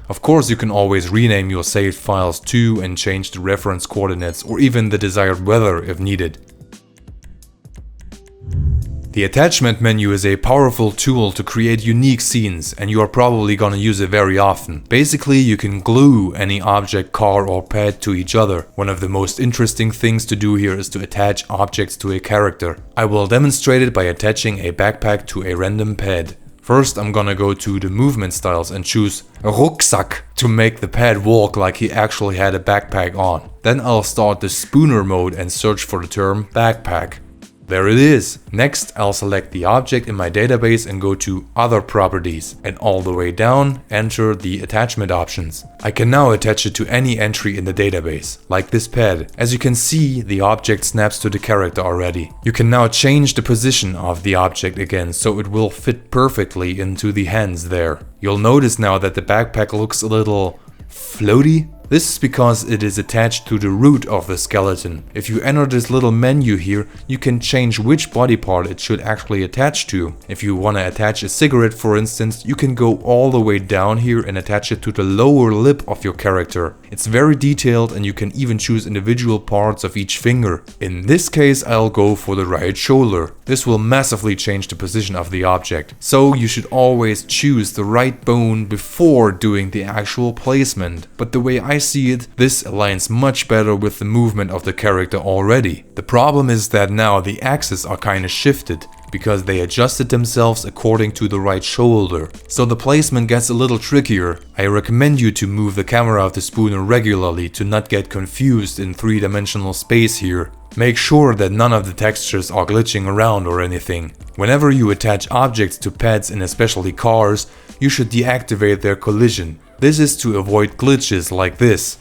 Of course, you can always rename your saved files too and change the reference coordinates or even the desired weather if needed. The attachment menu is a powerful tool to create unique scenes, and you are probably gonna use it very often. Basically, you can glue any object, car or pet to each other. One of the most interesting things to do here is to attach objects to a character. I will demonstrate it by attaching a backpack to a random pet. First, I'm gonna go to the movement styles and choose Rucksack to make the pet walk like he actually had a backpack on. Then I'll start the spooner mode and search for the term backpack. There it is. Next, I'll select the object in my database and go to Other Properties, and all the way down, enter the attachment options. I can now attach it to any entry in the database, like this pet. As you can see, the object snaps to the character already. You can now change the position of the object again, so it will fit perfectly into the hands there. You'll notice now that the backpack looks a little floaty. This is because it is attached to the root of the skeleton. If you enter this little menu here, you can change which body part it should actually attach to. If you want to attach a cigarette, for instance, you can go all the way down here and attach it to the lower lip of your character. It's very detailed and you can even choose individual parts of each finger. In this case, I'll go for the right shoulder. This will massively change the position of the object. So you should always choose the right bone before doing the actual placement. But the way I see it, this aligns much better with the movement of the character already. The problem is that now the axes are kinda shifted, because they adjusted themselves according to the right shoulder. So the placement gets a little trickier. I recommend you to move the camera of the spooner regularly to not get confused in three-dimensional space here. Make sure that none of the textures are glitching around or anything. Whenever you attach objects to pets and especially cars, you should deactivate their collision. This is to avoid glitches like this.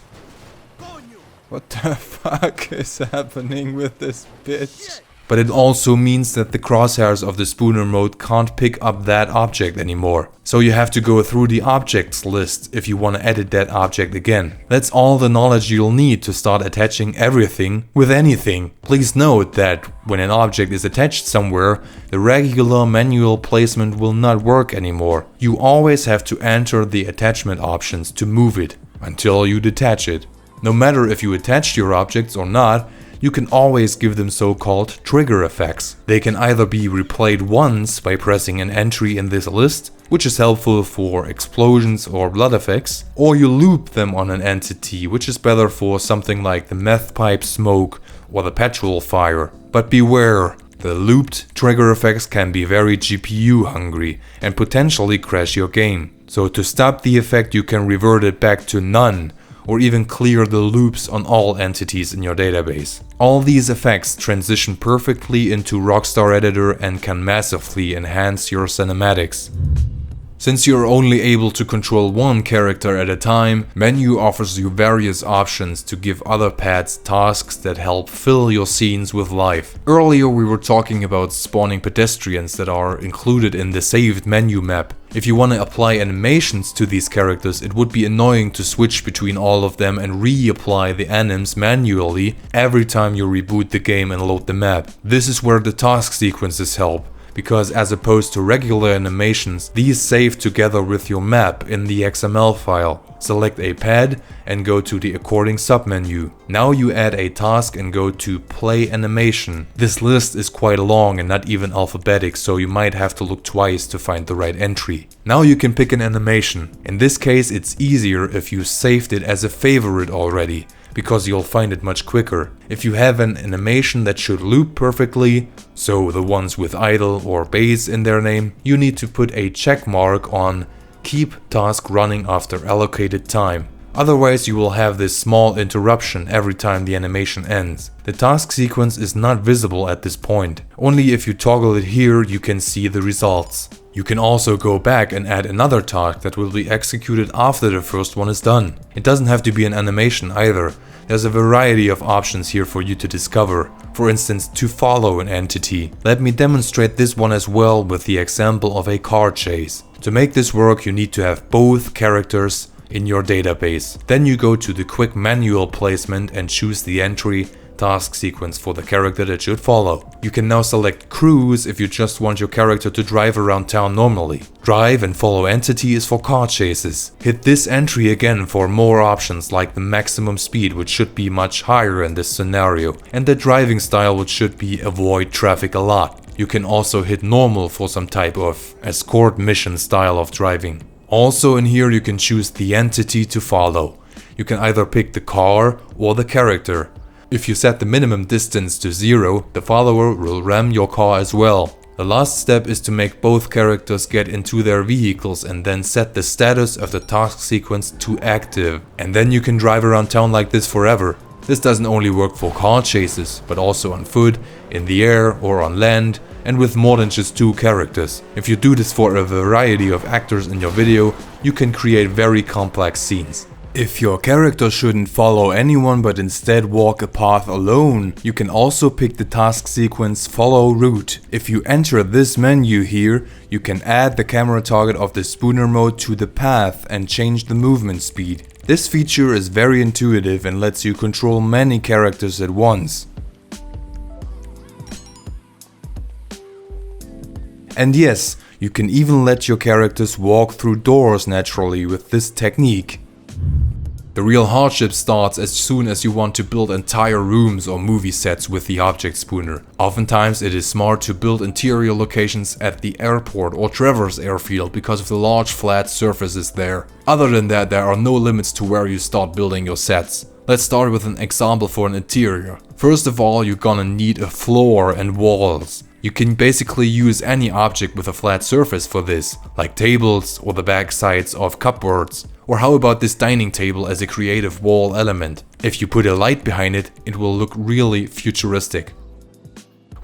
What the fuck is happening with this bitch? But it also means that the crosshairs of the spooner mode can't pick up that object anymore. So you have to go through the objects list if you want to edit that object again. That's all the knowledge you'll need to start attaching everything with anything. Please note that when an object is attached somewhere, the regular manual placement will not work anymore. You always have to enter the attachment options to move it until you detach it. No matter if you attached your objects or not, you can always give them so-called trigger effects. They can either be replayed once by pressing an entry in this list, which is helpful for explosions or blood effects, or you loop them on an entity, which is better for something like the meth pipe smoke or the petrol fire. But beware, the looped trigger effects can be very GPU hungry and potentially crash your game. So to stop the effect, you can revert it back to none, or even clear the loops on all entities in your database. All these effects transition perfectly into Rockstar Editor and can massively enhance your cinematics. Since you're only able to control one character at a time, Menu offers you various options to give other pads tasks that help fill your scenes with life. Earlier we were talking about spawning pedestrians that are included in the saved menu map. If you want to apply animations to these characters, it would be annoying to switch between all of them and reapply the anims manually every time you reboot the game and load the map. This is where the task sequences help, because as opposed to regular animations, these save together with your map in the XML file. Select a pad and go to the according submenu. Now you add a task and go to play animation. This list is quite long and not even alphabetic, so you might have to look twice to find the right entry. Now you can pick an animation. In this case it's easier if you saved it as a favorite already, because you'll find it much quicker. If you have an animation that should loop perfectly, so the ones with idle or base in their name, you need to put a check mark on keep task running after allocated time. Otherwise you will have this small interruption every time the animation ends. The task sequence is not visible at this point. Only if you toggle it here you can see the results. You can also go back and add another task that will be executed after the first one is done. It doesn't have to be an animation either. There's a variety of options here for you to discover. For instance, to follow an entity. Let me demonstrate this one as well with the example of a car chase. To make this work you need to have both characters in your database. Then you go to the quick manual placement and choose the entry task sequence for the character that should follow. You can now select cruise if you just want your character to drive around town normally. Drive and follow entity is for car chases. Hit this entry again for more options like the maximum speed, which should be much higher in this scenario, and the driving style, which should be avoid traffic a lot. You can also hit normal for some type of escort mission style of driving. Also in here you can choose the entity to follow. You can either pick the car or the character. If you set the minimum distance to 0, the follower will ram your car as well. The last step is to make both characters get into their vehicles and then set the status of the task sequence to active. And then you can drive around town like this forever. This doesn't only work for car chases, but also on foot, in the air or on land, and with more than just 2 characters. If you do this for a variety of actors in your video, you can create very complex scenes. If your character shouldn't follow anyone but instead walk a path alone, you can also pick the task sequence follow route. If you enter this menu here, you can add the camera target of the spooner mode to the path and change the movement speed. This feature is very intuitive and lets you control many characters at once. And yes, you can even let your characters walk through doors naturally with this technique. The real hardship starts as soon as you want to build entire rooms or movie sets with the object spooner. Oftentimes it is smart to build interior locations at the airport or Traverse Airfield because of the large flat surfaces there. Other than that, there are no limits to where you start building your sets. Let's start with an example for an interior. First of all, you're gonna need a floor and walls. You can basically use any object with a flat surface for this, like tables or the back sides of cupboards. Or how about this dining table as a creative wall element? If you put a light behind it, it will look really futuristic.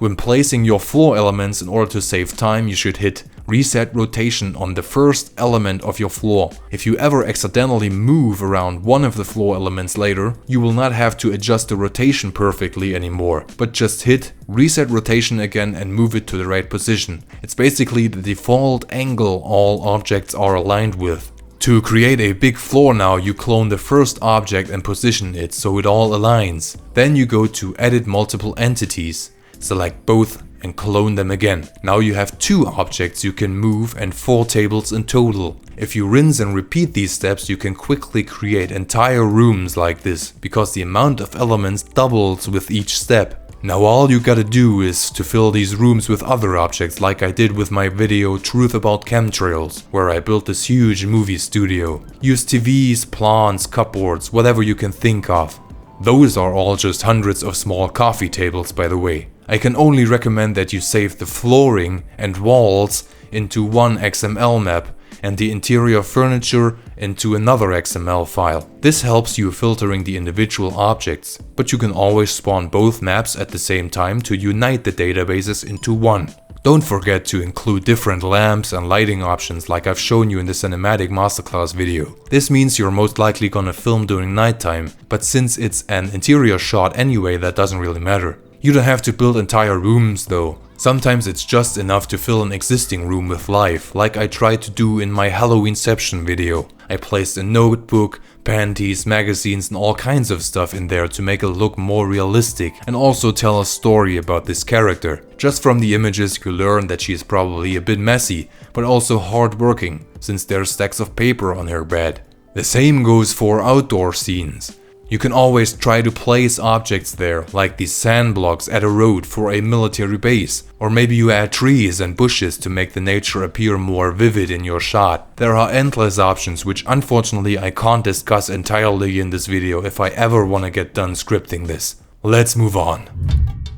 When placing your floor elements, in order to save time, you should hit reset rotation on the first element of your floor. If you ever accidentally move around one of the floor elements later, you will not have to adjust the rotation perfectly anymore, but just hit reset rotation again and move it to the right position. It's basically the default angle all objects are aligned with. To create a big floor now, you clone the first object and position it so it all aligns. Then you go to edit multiple entities, select both and clone them again. Now you have 2 objects you can move and 4 tables in total. If you rinse and repeat these steps, you can quickly create entire rooms like this, because the amount of elements doubles with each step. Now all you gotta do is to fill these rooms with other objects like I did with my video Truth About Chemtrails, where I built this huge movie studio. Use TVs, plants, cupboards, whatever you can think of. Those are all just hundreds of small coffee tables, by the way. I can only recommend that you save the flooring and walls into one XML map and the interior furniture into another XML file. This helps you filtering the individual objects, but you can always spawn both maps at the same time to unite the databases into one. Don't forget to include different lamps and lighting options like I've shown you in the cinematic masterclass video. This means you're most likely gonna film during nighttime, but since it's an interior shot anyway, that doesn't really matter. You don't have to build entire rooms though. Sometimes it's just enough to fill an existing room with life, like I tried to do in my Halloweenception video. I placed a notebook, panties, magazines and all kinds of stuff in there to make it look more realistic and also tell a story about this character. Just from the images you learn that she is probably a bit messy, but also hardworking, since there's stacks of paper on her bed. The same goes for outdoor scenes. You can always try to place objects there, like these sand blocks at a road for a military base, or maybe you add trees and bushes to make the nature appear more vivid in your shot. There are endless options which unfortunately I can't discuss entirely in this video if I ever want to get done scripting this. Let's move on.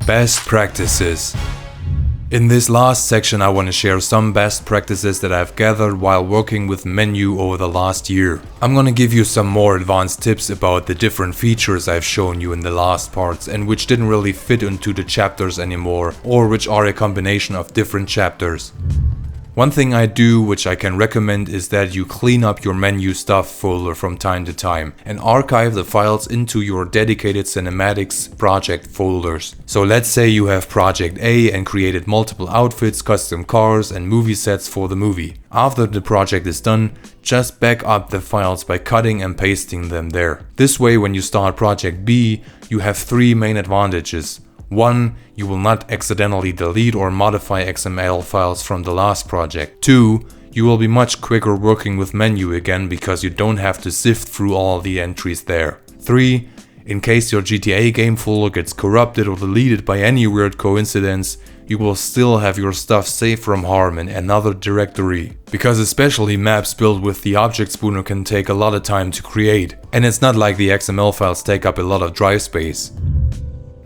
Best practices. In this last section I want to share some best practices that I've gathered while working with Menu over the last year. I'm gonna give you some more advanced tips about the different features I've shown you in the last parts and which didn't really fit into the chapters anymore, or which are a combination of different chapters. One thing I do, which I can recommend, is that you clean up your menu stuff folder from time to time and archive the files into your dedicated cinematics project folders. So let's say you have project A and created multiple outfits, custom cars and movie sets for the movie. After the project is done, just back up the files by cutting and pasting them there. This way, when you start project B, you have three main advantages. 1. You will not accidentally delete or modify XML files from the last project. 2. You will be much quicker working with Menu again because you don't have to sift through all the entries there. 3. In case your GTA game folder gets corrupted or deleted by any weird coincidence, you will still have your stuff safe from harm in another directory. Because especially maps built with the object spooner can take a lot of time to create, and it's not like the XML files take up a lot of drive space.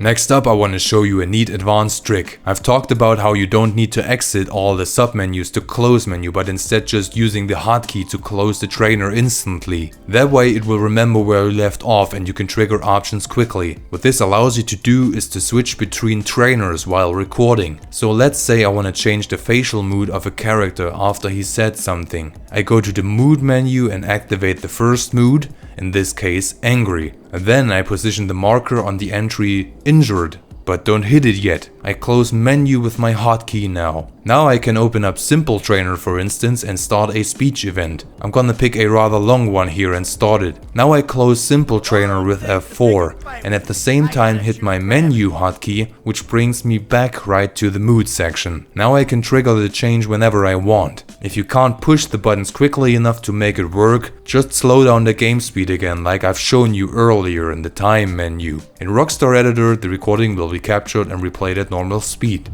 Next up, I want to show you a neat advanced trick. I've talked about how you don't need to exit all the submenus to close menu, but instead just using the hotkey to close the trainer instantly. That way it will remember where you left off and you can trigger options quickly. What this allows you to do is to switch between trainers while recording. So let's say I want to change the facial mood of a character after he said something. I go to the mood menu and activate the first mood, in this case angry. And then I position the marker on the entry injured, but don't hit it yet. I close menu with my hotkey now. Now I can open up Simple Trainer for instance and start a speech event. I'm gonna pick a rather long one here and start it. Now I close Simple Trainer with F4 and at the same time hit my menu hotkey, which brings me back right to the mood section. Now I can trigger the change whenever I want. If you can't push the buttons quickly enough to make it work, just slow down the game speed again like I've shown you earlier in the time menu. In Rockstar Editor, the recording will be captured and replayed at normal speed.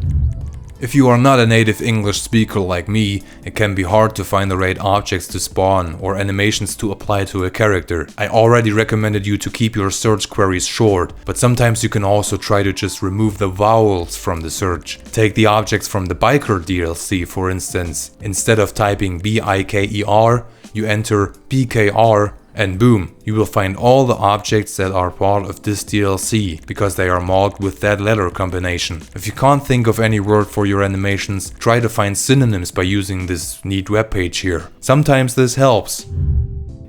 If you are not a native English speaker like me, it can be hard to find the right objects to spawn or animations to apply to a character. I already recommended you to keep your search queries short, but sometimes you can also try to just remove the vowels from the search. Take the objects from the Biker DLC for instance. Instead of typing BIKER, you enter BKR and boom, you will find all the objects that are part of this DLC, because they are marked with that letter combination. If you can't think of any word for your animations, try to find synonyms by using this neat webpage here. Sometimes this helps.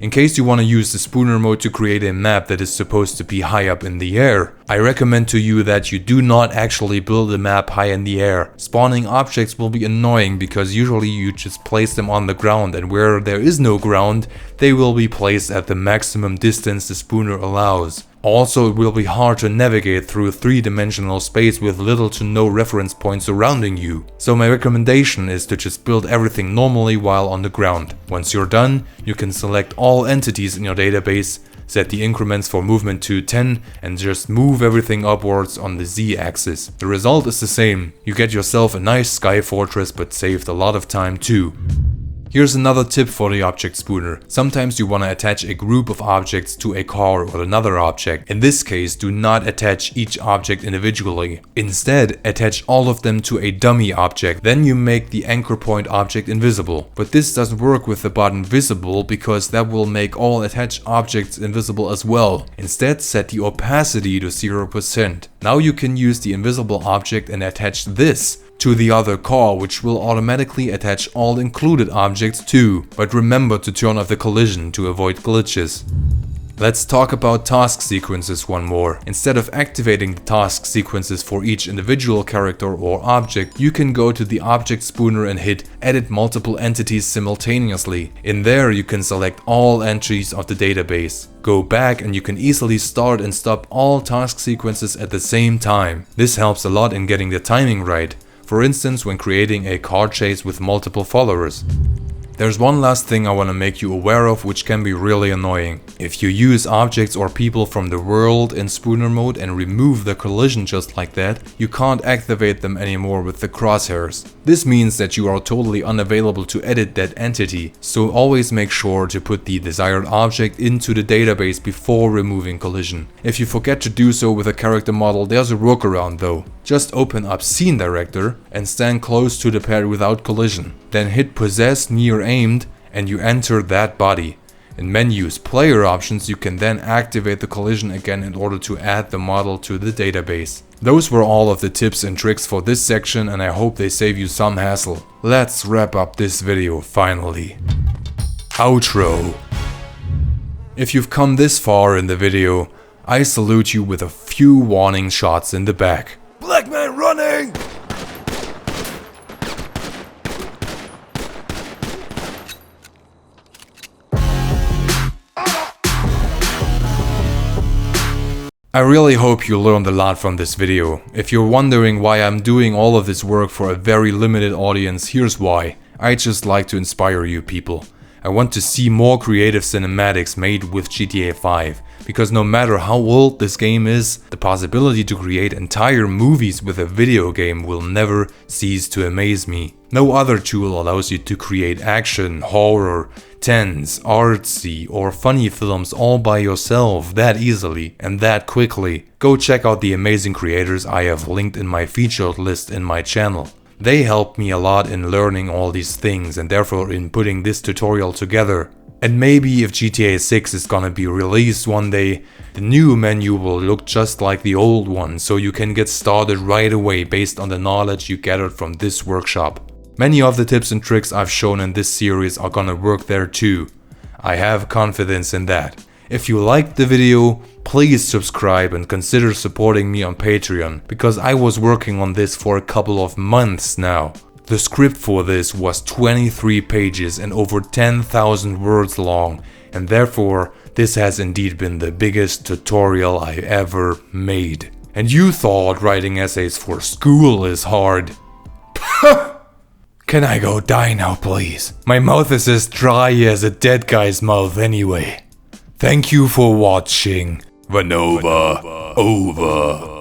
In case you want to use the spooner mode to create a map that is supposed to be high up in the air, I recommend to you that you do not actually build a map high in the air. Spawning objects will be annoying because usually you just place them on the ground, and where there is no ground, they will be placed at the maximum distance the spooner allows. Also, it will be hard to navigate through a three-dimensional space with little to no reference points surrounding you. So my recommendation is to just build everything normally while on the ground. Once you're done, you can select all entities in your database, set the increments for movement to 10 and just move everything upwards on the Z-axis. The result is the same. You get yourself a nice sky fortress, but saved a lot of time too. Here's another tip for the object spooner. Sometimes you want to attach a group of objects to a car or another object. In this case, do not attach each object individually. Instead, attach all of them to a dummy object. Then you make the anchor point object invisible. But this doesn't work with the button visible because that will make all attached objects invisible as well. Instead, set the opacity to 0%. Now you can use the invisible object and attach this to the other car, which will automatically attach all included objects too. But remember to turn off the collision to avoid glitches. Let's talk about task sequences one more. Instead of activating the task sequences for each individual character or object, you can go to the object spooner and hit edit multiple entities simultaneously. In there you can select all entries of the database. Go back and you can easily start and stop all task sequences at the same time. This helps a lot in getting the timing right. For instance, when creating a car chase with multiple followers. There's one last thing I want to make you aware of, which can be really annoying. If you use objects or people from the world in spooner mode and remove the collision just like that, you can't activate them anymore with the crosshairs. This means that you are totally unavailable to edit that entity, so always make sure to put the desired object into the database before removing collision. If you forget to do so with a character model, there's a workaround though. Just open up Scene Director and stand close to the pad without collision. Then hit Possess Near Aimed and you enter that body. In Menus Player Options you can then activate the collision again in order to add the model to the database. Those were all of the tips and tricks for this section and I hope they save you some hassle. Let's wrap up this video finally. Outro. If you've come this far in the video, I salute you with a few warning shots in the back. Black man running! I really hope you learned a lot from this video. If you're wondering why I'm doing all of this work for a very limited audience, here's why. I just like to inspire you people. I want to see more creative cinematics made with GTA 5, because no matter how old this game is, the possibility to create entire movies with a video game will never cease to amaze me. No other tool allows you to create action, horror, tense, artsy or funny films all by yourself that easily and that quickly. Go check out the amazing creators I have linked in my featured list in my channel. They helped me a lot in learning all these things and therefore in putting this tutorial together. And maybe if GTA 6 is gonna be released one day, the new menu will look just like the old one, so you can get started right away based on the knowledge you gathered from this workshop. Many of the tips and tricks I've shown in this series are gonna work there too. I have confidence in that. If you liked the video, please subscribe and consider supporting me on Patreon, because I was working on this for a couple of months now. The script for this was 23 pages and over 10,000 words long, and therefore this has indeed been the biggest tutorial I ever made. And you thought writing essays for school is hard. Can I go die now, please? My mouth is as dry as a dead guy's mouth anyway. Thank you for watching. Vanova over.